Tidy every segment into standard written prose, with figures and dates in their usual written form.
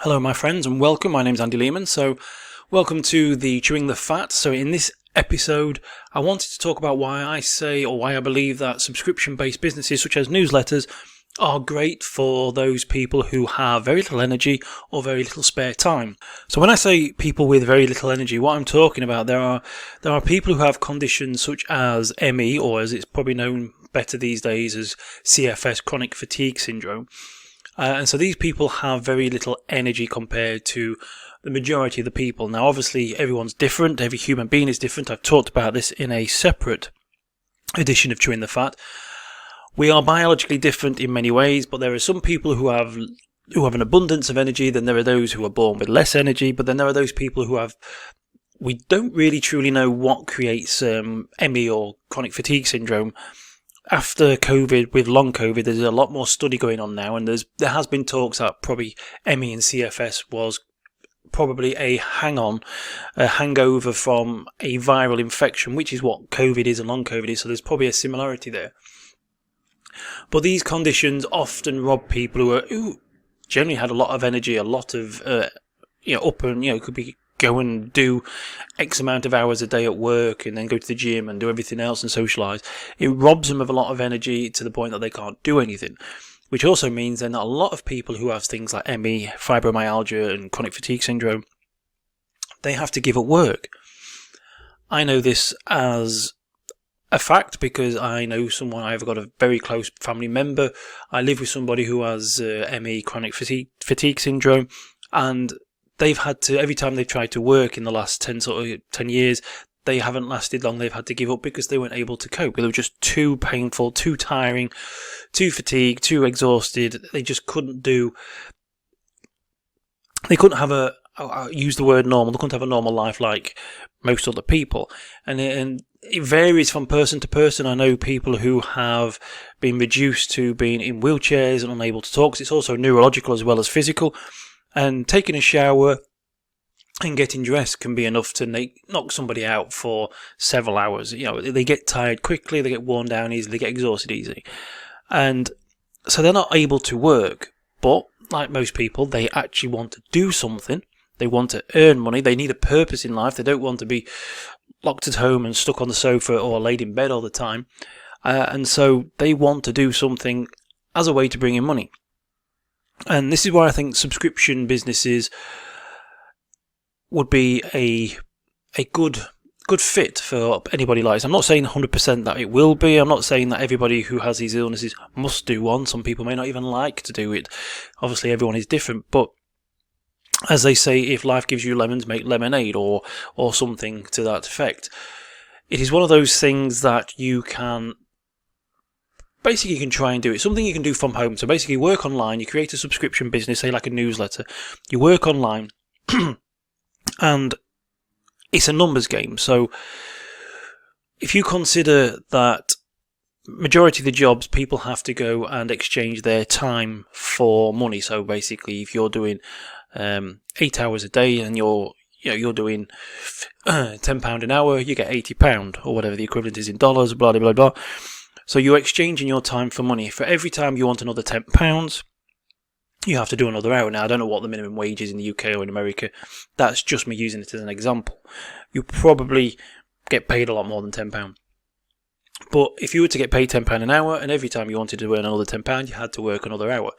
Hello, my friends, and welcome. My name's Andy Lehman. Welcome to the Chewing the Fat. So, in this episode, I wanted to talk about why I say or why I believe that subscription-based businesses such as newsletters are great for those people who have very little energy or very little spare time. So when I say people with very little energy, what I'm talking about, there are people who have conditions such as ME, or as it's probably known better these days as CFS, chronic fatigue syndrome. And so these people have very little energy compared to the majority of the people. Now, obviously, everyone's different. Every human being is different. I've talked about this in a separate edition of Chewing the Fat. We are biologically different in many ways, but there are some people who have an abundance of energy. Then there are those who are born with less energy. But then there are those people we don't really truly know what creates ME or chronic fatigue syndrome. After COVID, with long COVID, there's a lot more study going on now, and there has been talks that probably ME and CFS was probably a hangover from a viral infection, which is what COVID is and long COVID is, so there's probably a similarity there. But these conditions often rob people who generally had a lot of energy, a lot of, could be go and do X amount of hours a day at work and then go to the gym and do everything else and socialise. It robs them of a lot of energy to the point that they can't do anything, which also means then that a lot of people who have things like ME, fibromyalgia and chronic fatigue syndrome, they have to give up work. I know this as a fact because I know someone, I've got a very close family member. I live with somebody who has ME, chronic fatigue syndrome, and they've had to, every time they've tried to work in the last 10 years, they haven't lasted long. They've had to give up because they weren't able to cope. They were just too painful, too tiring, too fatigued, too exhausted. They just couldn't have use the word normal. They couldn't have a normal life like most other people. And it varies from person to person. I know people who have been reduced to being in wheelchairs and unable to talk. It's also neurological as well as physical. And taking a shower and getting dressed can be enough to knock somebody out for several hours. You know, they get tired quickly, they get worn down easily, they get exhausted easily. And so they're not able to work. But like most people, they actually want to do something. They want to earn money. They need a purpose in life. They don't want to be locked at home and stuck on the sofa or laid in bed all the time. And so they want to do something as a way to bring in money. And this is why I think subscription businesses would be a good fit for anybody like this. I'm not saying 100% that it will be. I'm not saying that everybody who has these illnesses must do one. Some people may not even like to do it. Obviously, everyone is different. But as they say, if life gives you lemons, make lemonade, or something to that effect. It is one of those things that you can try and do. It's something you can do from home. So basically work online, you create a subscription business, say like a newsletter. You work online and it's a numbers game. So if you consider that majority of the jobs, people have to go and exchange their time for money. So basically if you're doing 8 hours a day and you're doing £10 an hour, you get £80 or whatever the equivalent is in dollars, blah, blah, blah, blah. So you're exchanging your time for money. For every time you want another £10, you have to do another hour. Now, I don't know what the minimum wage is in the UK or in America. That's just me using it as an example. You probably get paid a lot more than £10. But if you were to get paid £10 an hour, and every time you wanted to earn another £10, you had to work another hour.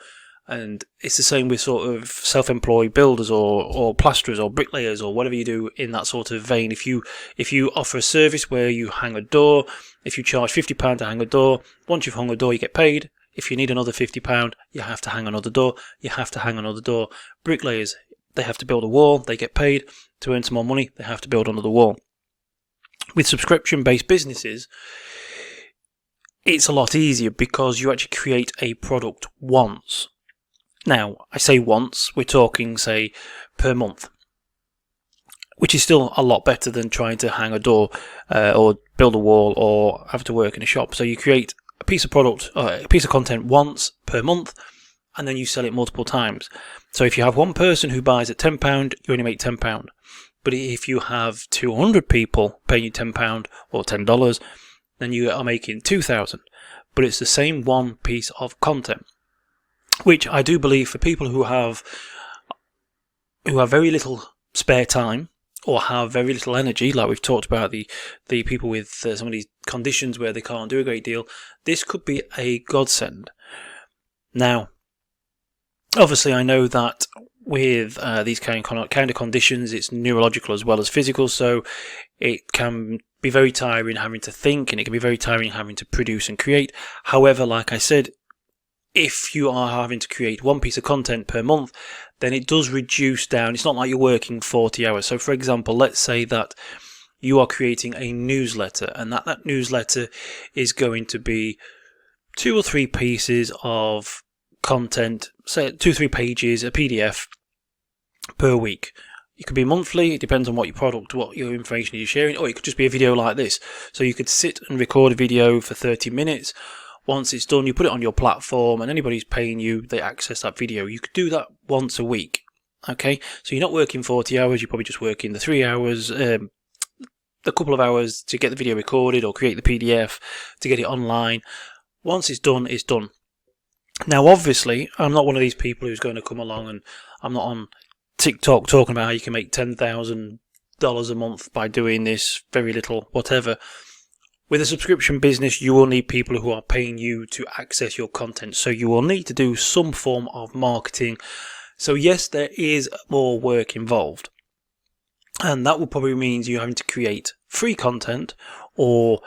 And it's the same with sort of self-employed builders or plasterers or bricklayers or whatever you do in that sort of vein. If you offer a service where you hang a door, if you charge £50 to hang a door, once you've hung a door, you get paid. If you need another £50, you have to hang another door. You have to hang another door. Bricklayers, they have to build a wall. They get paid. To earn some more money, they have to build another wall. With subscription-based businesses, it's a lot easier because you actually create a product once. Now, I say once, we're talking, say, per month, which is still a lot better than trying to hang a door or build a wall or have to work in a shop. So you create a piece of product, a piece of content once per month, and then you sell it multiple times. So if you have one person who buys at £10, you only make £10. But if you have 200 people paying you £10 or $10, then you are making $2,000. But it's the same one piece of content, which I do believe for people who have who have very little spare time or have very little energy, like we've talked about the people with some of these conditions where they can't do a great deal, this could be a godsend. Now, obviously, I know that with these kind of conditions, it's neurological as well as physical, so it can be very tiring having to think, and it can be very tiring having to produce and create. However, like I said, if you are having to create one piece of content per month, then it does reduce down. It's not like you're working 40 hours. So, for example, let's say that you are creating a newsletter, and that newsletter is going to be 2 or 3 pieces of content, say 2 or 3 pages, a PDF per week. It could be monthly, it depends on what your product, what your information you're sharing, or it could just be a video like this. So you could sit and record a video for 30 minutes. Once it's done, you put it on your platform, and anybody who's paying you, they access that video. You could do that once a week. Okay, so you're not working 40 hours, you're probably just working the 3 hours, a couple of hours to get the video recorded or create the PDF to get it online. Once it's done, it's done. Now, obviously, I'm not one of these people who's going to come along, and I'm not on TikTok talking about how you can make $10,000 a month by doing this, very little, whatever. With a subscription business, you will need people who are paying you to access your content. So you will need to do some form of marketing. So yes, there is more work involved. And that will probably mean you having to create free content or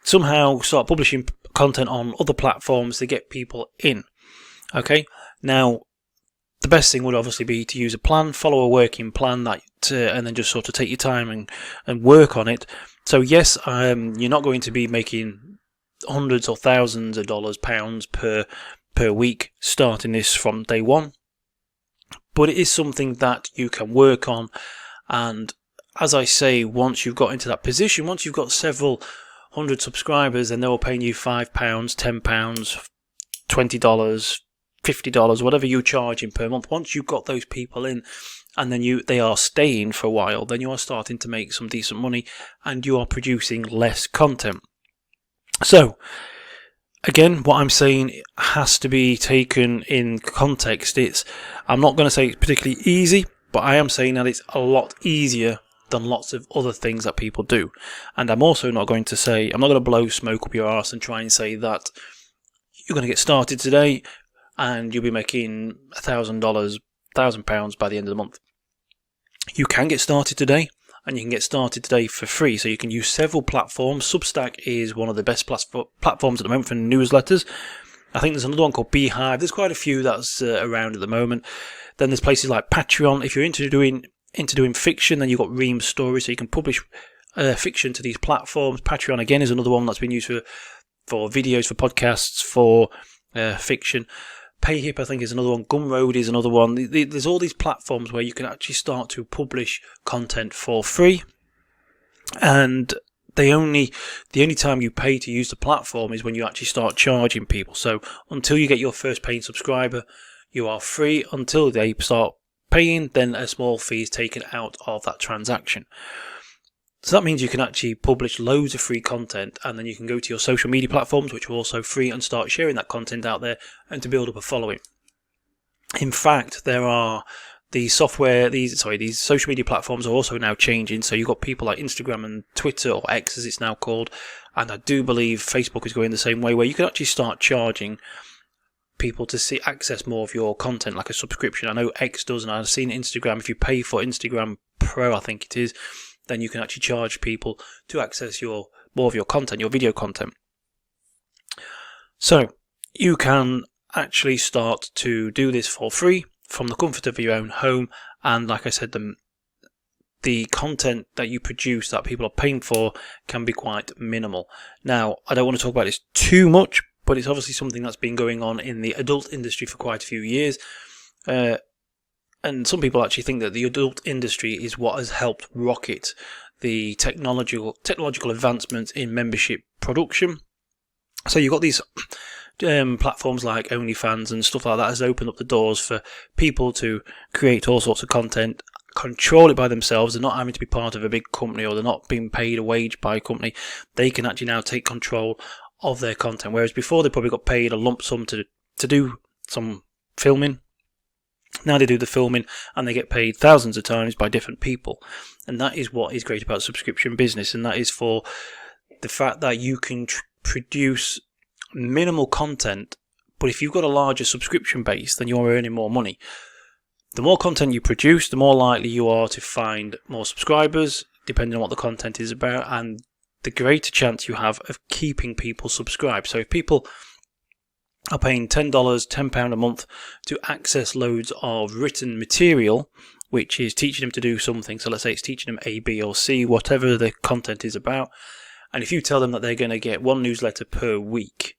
somehow start publishing content on other platforms to get people in. Okay, now the best thing would obviously be to use a plan, follow a working plan, and then just sort of take your time and work on it. So yes, you're not going to be making hundreds or thousands of dollars, pounds per week starting this from day one, but it is something that you can work on. And as I say, once you've got into that position, once you've got several hundred subscribers, and they're paying you £5, £10, $20, $50, whatever you're charging per month, once you've got those people in, and then they are staying for a while, then you are starting to make some decent money, and you are producing less content. So, again, what I'm saying has to be taken in context. I'm not going to say it's particularly easy, but I am saying that it's a lot easier than lots of other things that people do. And I'm also not going to say, I'm not going to blow smoke up your arse and try and say that you're going to get started today and you'll be making $1,000, £1,000 by the end of the month. You can get started today, and you can get started today for free. So you can use several platforms. Substack is one of the best platforms at the moment for newsletters. I think there's another one called Beehive. There's quite a few that's around at the moment. Then there's places like Patreon. If you're into doing fiction, then you've got Ream Stories, so you can publish fiction to these platforms. Patreon again is another one that's been used for videos, for podcasts, for fiction. Payhip, I think, is another one. Gumroad is another one. There's all these platforms where you can actually start to publish content for free, and the only time you pay to use the platform is when you actually start charging people. So until you get your first paying subscriber, you are free. Until they start paying, then a small fee is taken out of that transaction. So that means you can actually publish loads of free content, and then you can go to your social media platforms, which are also free, and start sharing that content out there and to build up a following. In fact, there are these social media platforms are also now changing. So you've got people like Instagram and Twitter, or X as it's now called, and I do believe Facebook is going the same way, where you can actually start charging people to access more of your content, like a subscription. I know X does, and I've seen Instagram. If you pay for Instagram Pro, I think it is, then you can actually charge people to access more of your content, your video content. So you can actually start to do this for free from the comfort of your own home, and like I said, the content that you produce that people are paying for can be quite minimal. Now, I don't want to talk about this too much, but it's obviously something that's been going on in the adult industry for quite a few years. And some people actually think that the adult industry is what has helped rocket the technological advancements in membership production. So you've got these platforms like OnlyFans and stuff like that has opened up the doors for people to create all sorts of content, control it by themselves. They're not having to be part of a big company, or they're not being paid a wage by a company. They can actually now take control of their content, whereas before they probably got paid a lump sum to do some filming, Now they do the filming and they get paid thousands of times by different people. And that is what is great about subscription business. And that is for the fact that you can produce minimal content, but if you've got a larger subscription base, then you're earning more money. The more content you produce, the more likely you are to find more subscribers, depending on what the content is about, and the greater chance you have of keeping people subscribed. So if people are paying $10, £10 a month to access loads of written material, which is teaching them to do something. So let's say it's teaching them A, B, or C, whatever the content is about. And if you tell them that they're going to get one newsletter per week,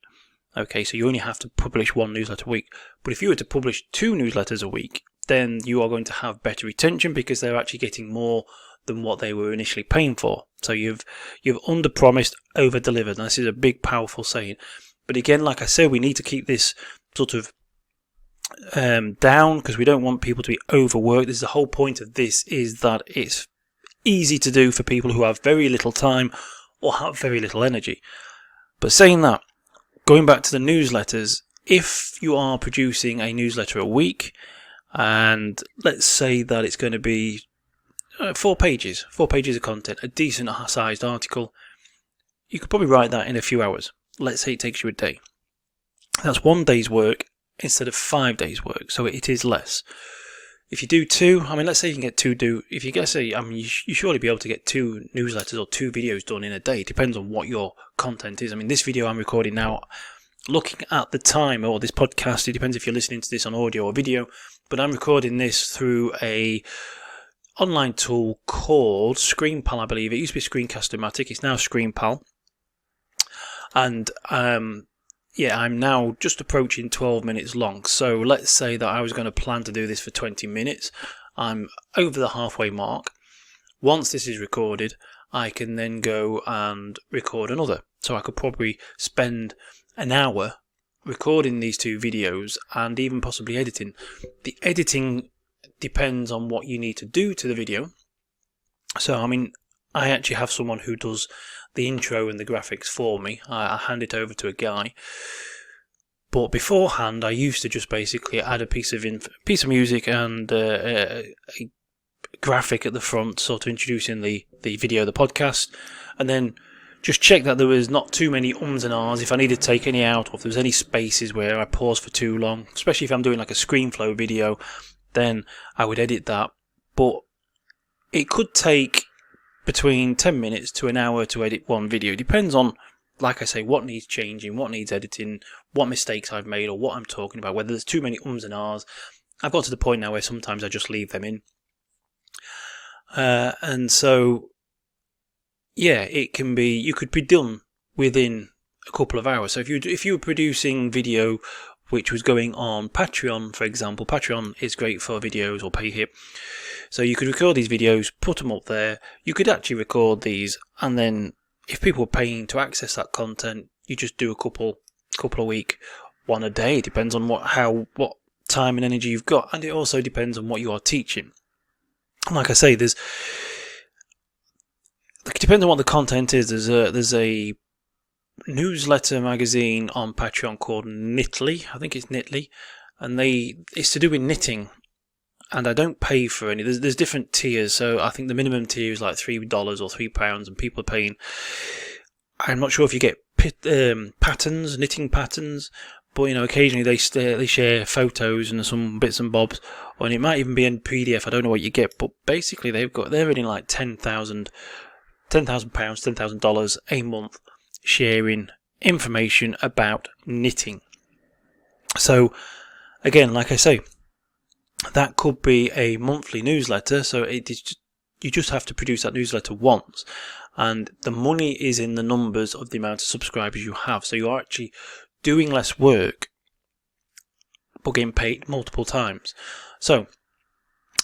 okay, so you only have to publish one newsletter a week. But if you were to publish 2 newsletters a week, then you are going to have better retention because they're actually getting more than what they were initially paying for. So you've under-promised, over-delivered. And this is a big, powerful saying. But again, like I said, we need to keep this sort of down because we don't want people to be overworked. This is the whole point of this, is that it's easy to do for people who have very little time or have very little energy. But saying that, going back to the newsletters, if you are producing a newsletter a week, and let's say that it's going to be 4 pages of content, a decent sized article, you could probably write that in a few hours. Let's say it takes you a day. That's 1 day's work instead of 5 days' work, so it is less. If you do 2, let's say you can get 2 if you get you surely be able to get 2 newsletters or 2 videos done in a day. It depends on what your content is. This video I'm recording now, looking at the time, or this podcast, it depends if you're listening to this on audio or video, but I'm recording this through a online tool called ScreenPal, I believe. It used to be Screencast-O-Matic, it's now ScreenPal. And I'm now just approaching 12 minutes long. So let's say that I was going to plan to do this for 20 minutes. I'm over the halfway mark. Once this is recorded, I can then go and record another. So I could probably spend an hour recording these 2 videos and even possibly editing. The editing depends on what you need to do to the video. So, I actually have someone who does the intro and the graphics for me. I hand it over to a guy. But beforehand, I used to just basically add a piece of music and a graphic at the front, sort of introducing the video, the podcast, and then just check that there was not too many ums and ahs. If I needed to take any out, or if there was any spaces where I paused for too long, especially if I'm doing like a ScreenFlow video, then I would edit that. But it could take between 10 minutes to an hour to edit one video. It depends on, like I say, what needs changing, what needs editing, what mistakes I've made, or what I'm talking about, whether there's too many ums and ahs. I've got to the point now where sometimes I just leave them in. And so, yeah, it can be, you could be done within a couple of hours. So if you were producing video which was going on Patreon, for example, Patreon is great for videos, or PayHip. So you could record these videos, put them up there. You could actually record these, and then if people were paying to access that content, you just do a couple a week, one a day. It depends on what time and energy you've got, and it also depends on what you are teaching. Like I say, it depends on what the content is. There's a newsletter magazine on Patreon called Knitly. I think it's Knitly, and it's to do with knitting. And I don't pay for any. There's different tiers. So I think the minimum tier is like $3 or £3, and people are paying. I'm not sure if you get patterns, knitting patterns, but occasionally they share photos and some bits and bobs, and it might even be in PDF. I don't know what you get, but basically they're earning like £10,000, $10,000 a month, sharing information about knitting. So again, like I say, that could be a monthly newsletter. So you just have to produce that newsletter once, and the money is in the numbers of the amount of subscribers you have. So you're actually doing less work but getting paid multiple times. So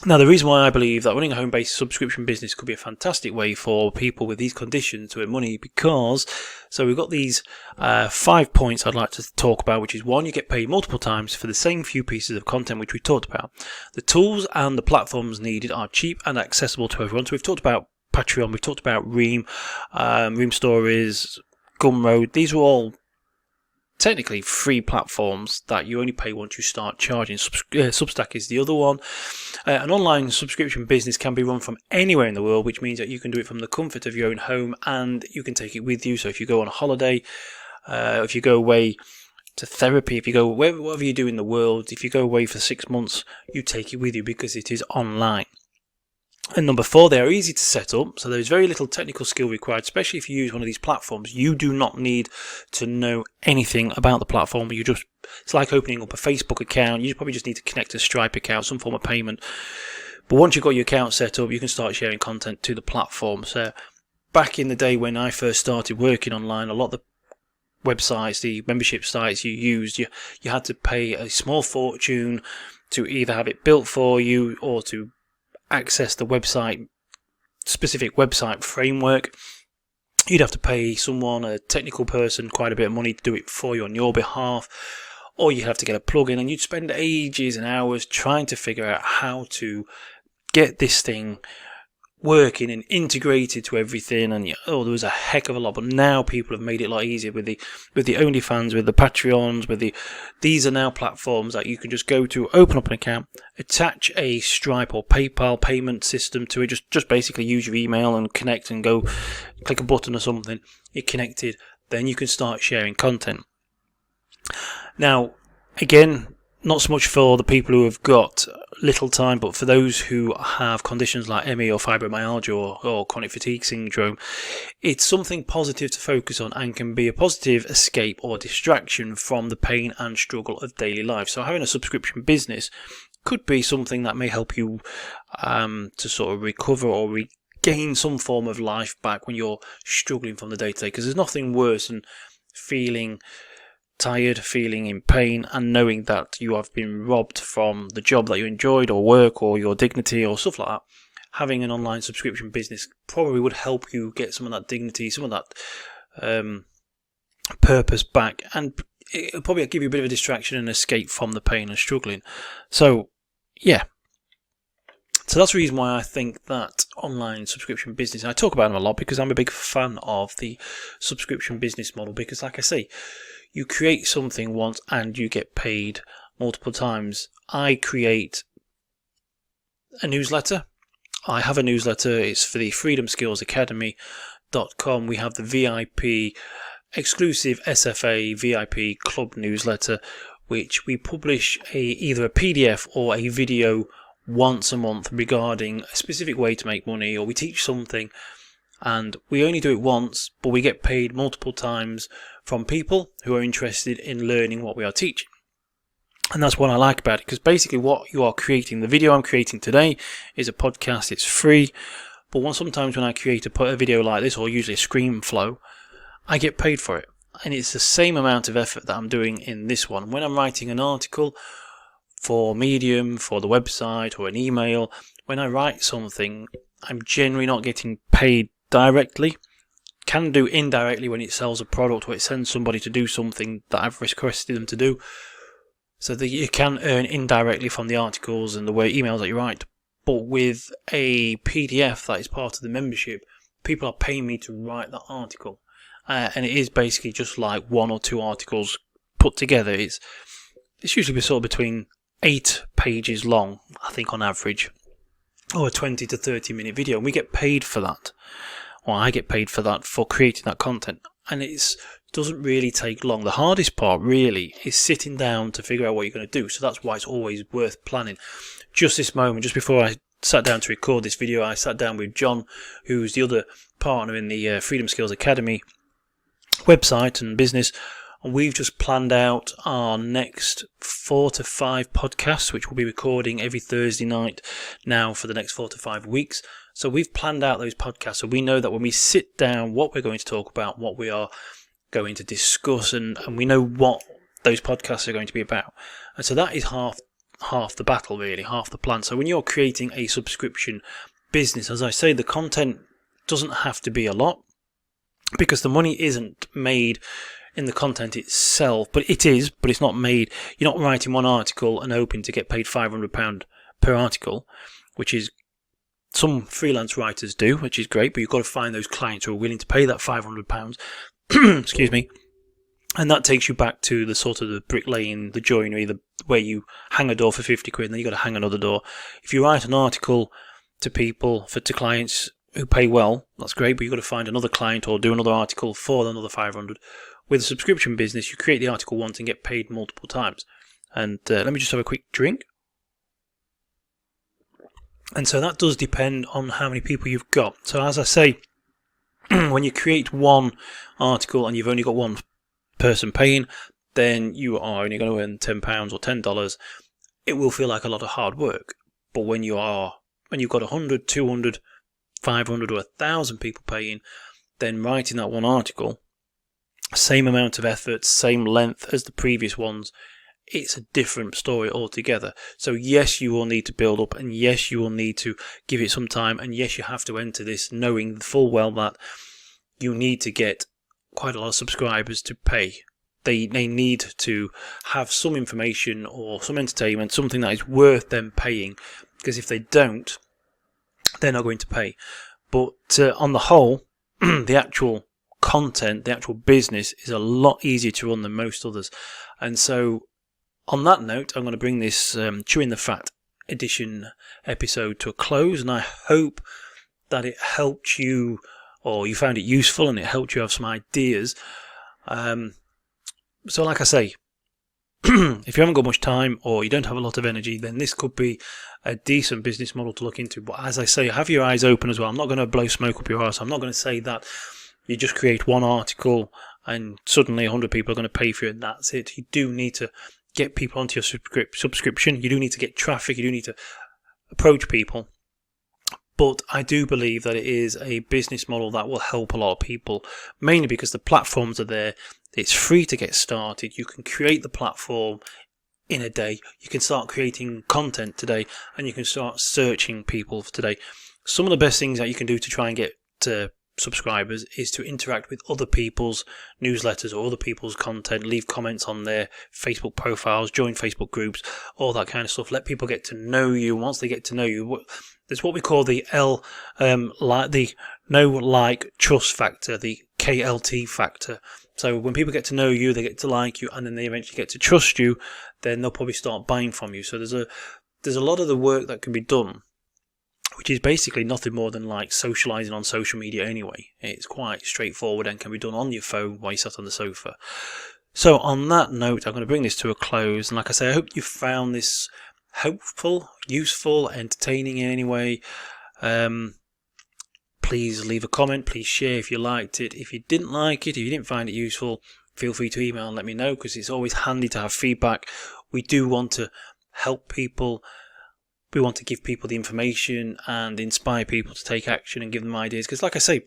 now, the reason why I believe that running a home-based subscription business could be a fantastic way for people with these conditions to earn money, because, so we've got these 5 points I'd like to talk about, which is 1, you get paid multiple times for the same few pieces of content which we talked about. The tools and the platforms needed are cheap and accessible to everyone. So we've talked about Patreon, we've talked about Ream, Ream Stories, Gumroad. These are all technically free platforms that you only pay once you start charging. Substack is the other one. An online subscription business can be run from anywhere in the world, which means that you can do it from the comfort of your own home and you can take it with you. So if you go on a holiday, if you go away to therapy, if you go whatever you do in the world, if you go away for 6 months, you take it with you because it is online. And number 4, they are easy to set up, so there's very little technical skill required, especially if you use one of these platforms. You do not need to know anything about the platform. It's like opening up a Facebook account. You probably just need to connect a Stripe account, some form of payment. But once you've got your account set up, you can start sharing content to the platform. So back in the day when I first started working online, a lot of the websites, the membership sites you used, you had to pay a small fortune to either have it built for you or to access the specific website framework. You'd have to pay someone, a technical person, quite a bit of money to do it for you on your behalf, or you have to get a plugin, and you'd spend ages and hours trying to figure out how to get this thing working and integrated to everything. And there was a heck of a lot. But now people have made it a lot easier with the OnlyFans, with the Patreons, these are now platforms that you can just go to, open up an account, attach a Stripe or PayPal payment system to it. Just basically use your email and connect and go click a button or something. You're connected. Then you can start sharing content. Now, again, not so much for the people who have got little time, but for those who have conditions like ME or fibromyalgia or chronic fatigue syndrome, it's something positive to focus on and can be a positive escape or distraction from the pain and struggle of daily life. So having a subscription business could be something that may help you to sort of recover or regain some form of life back when you're struggling from the day-to-day, because there's nothing worse than feeling tired, feeling in pain, and knowing that you have been robbed from the job that you enjoyed or work or your dignity or stuff like that. Having an online subscription business probably would help you get some of that dignity, some of that purpose back, and it'll probably give you a bit of a distraction and escape from the pain and struggling. So yeah, so that's the reason why I think that online subscription business, and I talk about them a lot because I'm a big fan of the subscription business model, because like I say, you create something once and you get paid multiple times. I create a newsletter. I have a newsletter. It's for the freedomskillsacademy.com. We have the VIP exclusive SFA VIP club newsletter, which we publish either a PDF or a video once a month regarding a specific way to make money, or we teach something. And we only do it once, but we get paid multiple times from people who are interested in learning what we are teaching. And that's what I like about it, because basically what you are creating, the video I'm creating today is a podcast, it's free. But sometimes when I create a video like this, or usually a ScreenFlow, I get paid for it. And it's the same amount of effort that I'm doing in this one. When I'm writing an article for Medium, for the website, or an email, when I write something, I'm generally not getting paid directly. Can do indirectly when it sells a product or it sends somebody to do something that I've requested them to do, so that you can earn indirectly from the articles and the emails that you write. But with a PDF that is part of the membership, people are paying me to write that article, and it is basically just like 1 or 2 articles put together. It's usually sort of between 8 pages long, I think, on average, or a 20 to 30 minute video, and we get paid for that. Or I get paid for that, for creating that content. And it doesn't really take long. The hardest part really is sitting down to figure out what you're going to do. So that's why it's always worth planning. Just this moment, just before I sat down to record this video, I sat down with John, who's the other partner in the Freedom Skills Academy website and business. And we've just planned out our next 4 to 5 podcasts, which we'll be recording every Thursday night now for the next 4 to 5 weeks. So we've planned out those podcasts, so we know that when we sit down, what we're going to talk about, what we are going to discuss, and we know what those podcasts are going to be about. And so that is half the battle, really, half the plan. So when you're creating a subscription business, as I say, the content doesn't have to be a lot, because the money isn't made in the content itself, but it's not made. You're not writing one article and hoping to get paid £500 per article, which is some freelance writers do, which is great, but you've got to find those clients who are willing to pay that £500, excuse me, And that takes you back to the sort of the bricklaying, the joinery, where you hang a door for 50 quid and then you got to hang another door. If you write an article to people, to clients who pay well, that's great, but you've got to find another client or do another article for another 500. With a subscription business, you create the article once and get paid multiple times. And let me just have a quick drink. And so that does depend on how many people you've got. So as I say, when you create one article and you've only got one person paying, then you are only going to earn £10 or $10. It will feel like a lot of hard work. But when you've got 100, 200, 500 or 1,000 people paying, then writing that one article, same amount of effort, same length as the previous ones, it's a different story altogether. So yes, you will need to build up, and yes, you will need to give it some time, and yes, you have to enter this knowing full well that you need to get quite a lot of subscribers to pay. They need to have some information or some entertainment, something that is worth them paying, because if they don't, they're not going to pay. But on the whole, the actual content, the actual business is a lot easier to run than most others. And so on that note, I'm going to bring this Chewing the Fat edition episode to a close, and I hope that it helped you, or you found it useful and it helped you have some ideas. So like I say, if you haven't got much time or you don't have a lot of energy, then this could be a decent business model to look into. But as I say, have your eyes open as well. I'm not going to blow smoke up your arse. I'm not going to say that you just create one article and suddenly 100 people are going to pay for it and that's it. You do need to get people onto your subscription. You do need to get traffic. You do need to approach people. But I do believe that it is a business model that will help a lot of people, mainly because the platforms are there. It's free to get started. You can create the platform in a day. You can start creating content today, and you can start searching people for today. Some of the best things that you can do to try and get subscribers is to interact with other people's newsletters or other people's content, leave comments on their Facebook profiles, join Facebook groups, all that kind of stuff. Let people get to know you. Once they get to know you, there's what we call the the know, like, trust factor, the KLT factor. So when people get to know you, they get to like you, and then they eventually get to trust you, then they'll probably start buying from you. So there's a lot of the work that can be done, which is basically nothing more than like socializing on social media anyway. It's quite straightforward and can be done on your phone while you sat on the sofa. So on that note, I'm going to bring this to a close. And like I say, I hope you found this helpful, useful, entertaining in any way. Please leave a comment. Please share if you liked it. If you didn't like it, if you didn't find it useful, feel free to email and let me know, because it's always handy to have feedback. We do want to help people. We want to give people the information and inspire people to take action and give them ideas. Because like I say,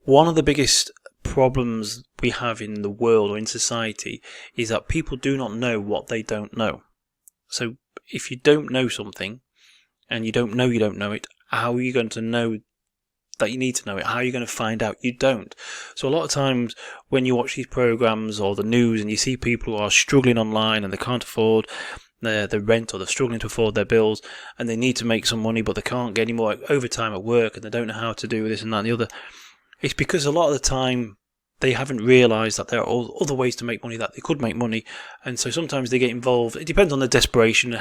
one of the biggest problems we have in the world or in society is that people do not know what they don't know. So if you don't know something and you don't know it, how are you going to know that you need to know it? How are you going to find out? You don't. So a lot of times when you watch these programs or the news and you see people who are struggling online and they can't afford their rent, or they're struggling to afford their bills and they need to make some money but they can't get any more overtime at work and they don't know how to do this and that and the other, it's because a lot of the time they haven't realised that there are other ways to make money, that they could make money, and so sometimes they get involved. It depends on the desperation and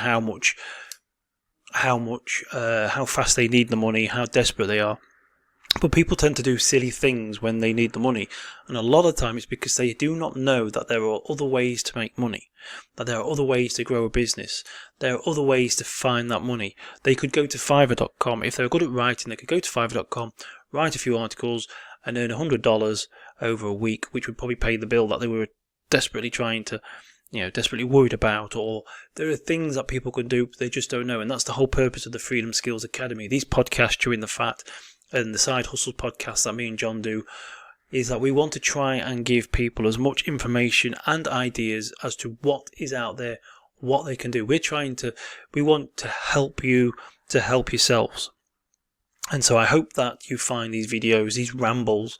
how fast they need the money, how desperate they are. But people tend to do silly things when they need the money, and a lot of the time it's because they do not know that there are other ways to make money, that there are other ways to grow a business, there are other ways to find that money. They could go to Fiverr.com. If they're good at writing, they could go to Fiverr.com, write a few articles and earn $100 over a week, which would probably pay the bill that they were desperately trying to, desperately worried about. Or there are things that people can do, but they just don't know. And that's the whole purpose of the Freedom Skills Academy. These podcasts, Chewing the Fat, and the Side Hustle podcast that me and John do, is that we want to try and give people as much information and ideas as to what is out there, what they can do. We want to help you to help yourselves. And so I hope that you find these videos, these rambles,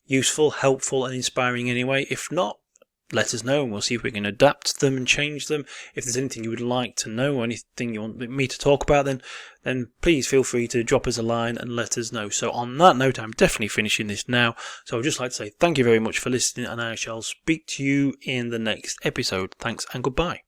useful, helpful and inspiring anyway. If not, let us know, and we'll see if we can adapt them and change them. If there's anything you would like to know or anything you want me to talk about, then please feel free to drop us a line and let us know. So on that note, I'm definitely finishing this now. So I'd just like to say thank you very much for listening, and I shall speak to you in the next episode. Thanks and goodbye.